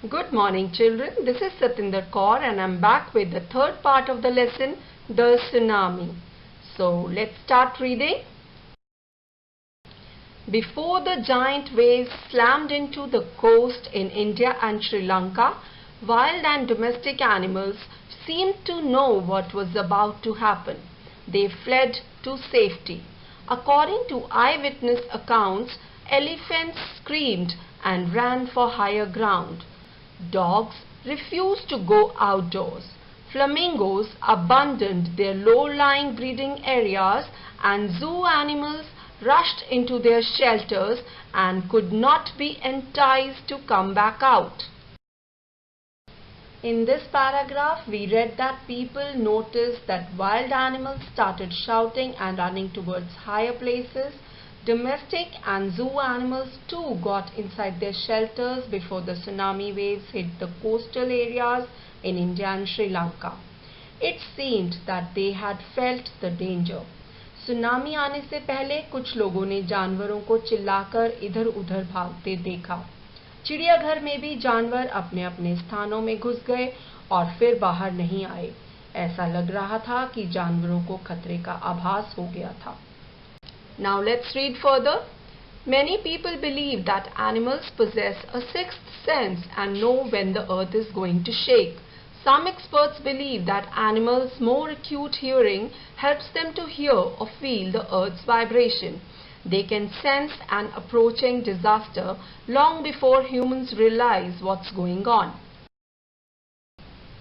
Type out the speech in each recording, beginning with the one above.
Good morning children, this is Satinder Kaur and I am back with the third part of the lesson, the tsunami. So let's start reading. Before the giant waves slammed into the coast in India and Sri Lanka, wild and domestic animals seemed to know what was about to happen. They fled to safety. According to eyewitness accounts, elephants screamed and ran for higher ground. Dogs refused to go outdoors. Flamingos abandoned their low-lying breeding areas and zoo animals rushed into their shelters and could not be enticed to come back out. In this paragraph, we read that people noticed that wild animals started shouting and running towards higher places. Domestic and zoo animals too got inside their shelters before the tsunami waves hit the coastal areas in India and Sri Lanka. It seemed that they had felt the danger. Tsunami आने से पहले कुछ लोगों ने जानवरों को चिल्लाकर इधर-उधर भागते देखा। चिड़ियाघर में भी जानवर अपने अपने स्थानों में घुस गए और फिर बाहर नहीं आए। ऐसा लग रहा था कि जानवरों को खतरे का आभास हो गया था। Now let's read further. Many people believe that animals possess a sixth sense and know when the earth is going to shake. Some experts believe that animals' more acute hearing helps them to hear or feel the earth's vibration. They can sense an approaching disaster long before humans realize what's going on.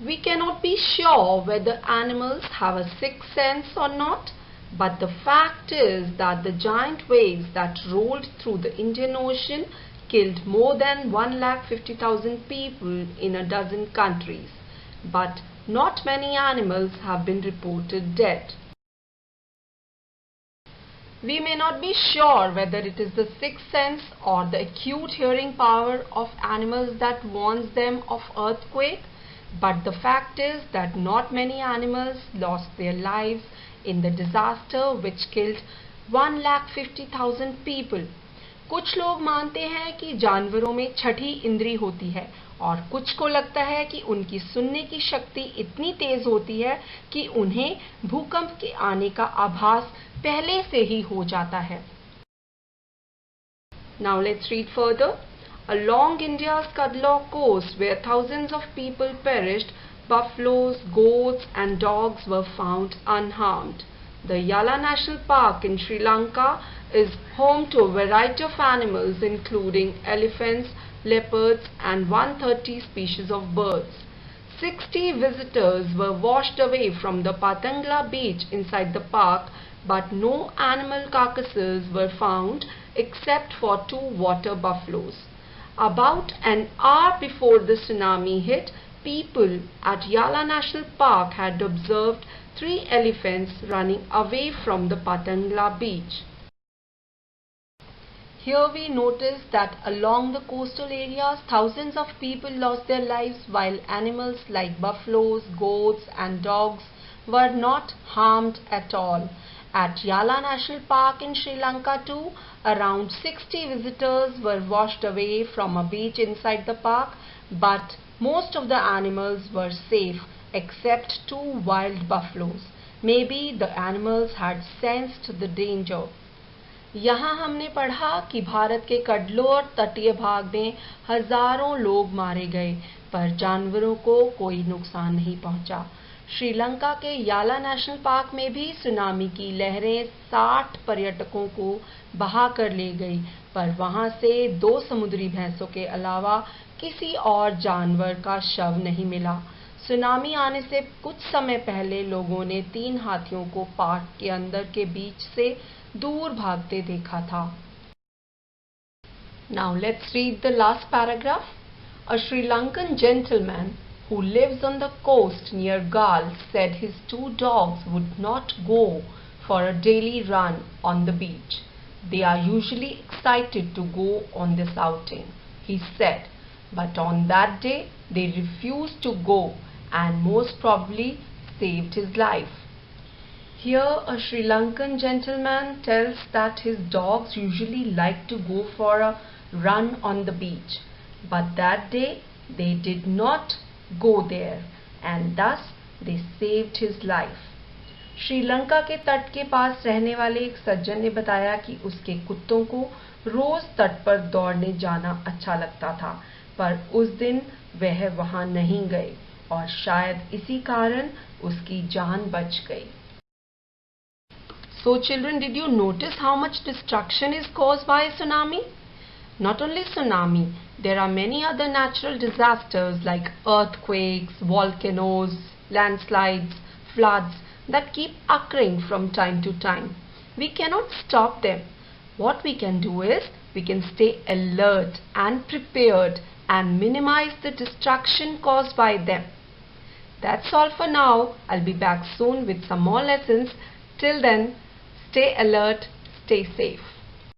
We cannot be sure whether animals have a sixth sense or not. But the fact is that the giant waves that rolled through the Indian Ocean killed more than 150,000 people in a dozen countries. But not many animals have been reported dead. We may not be sure whether it is the sixth sense or the acute hearing power of animals that warns them of earthquake, but the fact is that not many animals lost their lives in the disaster which killed 150,000 people. कुछ लोग मानते हैं कि जानवरों में छठी इंद्री होती है और कुछ को लगता है कि उनकी सुनने की शक्ति इतनी तेज होती है कि उन्हें भूकंप के आने का आभास पहले से ही हो जाता है. Now let's read further. Along India's Kadlok coast where thousands of people perished, buffaloes, goats and dogs were found unharmed. The Yala National Park in Sri Lanka is home to a variety of animals including elephants, leopards and 130 species of birds. 60 visitors were washed away from the Patangla beach inside the park, but no animal carcasses were found except for 2 water buffaloes. About an hour before the tsunami hit, people at Yala National Park had observed 3 elephants running away from the Patangla beach. Here we notice that along the coastal areas, thousands of people lost their lives while animals like buffaloes, goats and dogs were not harmed at all. At Yala National Park in Sri Lanka too, around 60 visitors were washed away from a beach inside the park, but most of the animals were safe except 2 wild buffaloes. Maybe the animals had sensed the danger. यहाँ हमने पढ़ा कि भारत के कड़लों तटीय भाग में हजारों लोग मारे गए, पर जानवरों को कोई नुकसान नहीं पहुंचा. श्रीलंका के याला नेशनल पार्क में भी सुनामी की लहरें 60 पर्यटकों को बहा कर ले गई, पर वहां से 2 समुद्री भैंसों के अलावा किसी और जानवर का शव नहीं मिला. सुनामी आने से कुछ समय पहले लोगों ने 3 हाथियों को पार्क के अंदर के बीच से दूर भागते देखा था. Now let's read the last paragraph. A Sri Lankan gentleman who lives on the coast near Galle said his 2 dogs would not go for a daily run on the beach. They are usually excited to go on this outing, he said, but on that day they refused to go and most probably saved his life. Here a Sri Lankan gentleman tells that his dogs usually like to go for a run on the beach, but that day they did not go there and thus they saved his life. Sri Lanka के तट के पास रहने वाले एक सज्जन ने बताया कि उसके कुत्तों को रोज तट पर दौड़ने जाना अच्छा लगता था, पर उस दिन वह वहां नहीं गए और शायद इसी कारण उसकी जान बच गई. So children, did you notice how much destruction is caused by a tsunami? Not only tsunami, there are many other natural disasters like earthquakes, volcanoes, landslides, floods that keep occurring from time to time. We cannot stop them. What we can do is we can stay alert and prepared and minimize the destruction caused by them. That's all for now. I'll be back soon with some more lessons. Till then, stay alert, stay safe.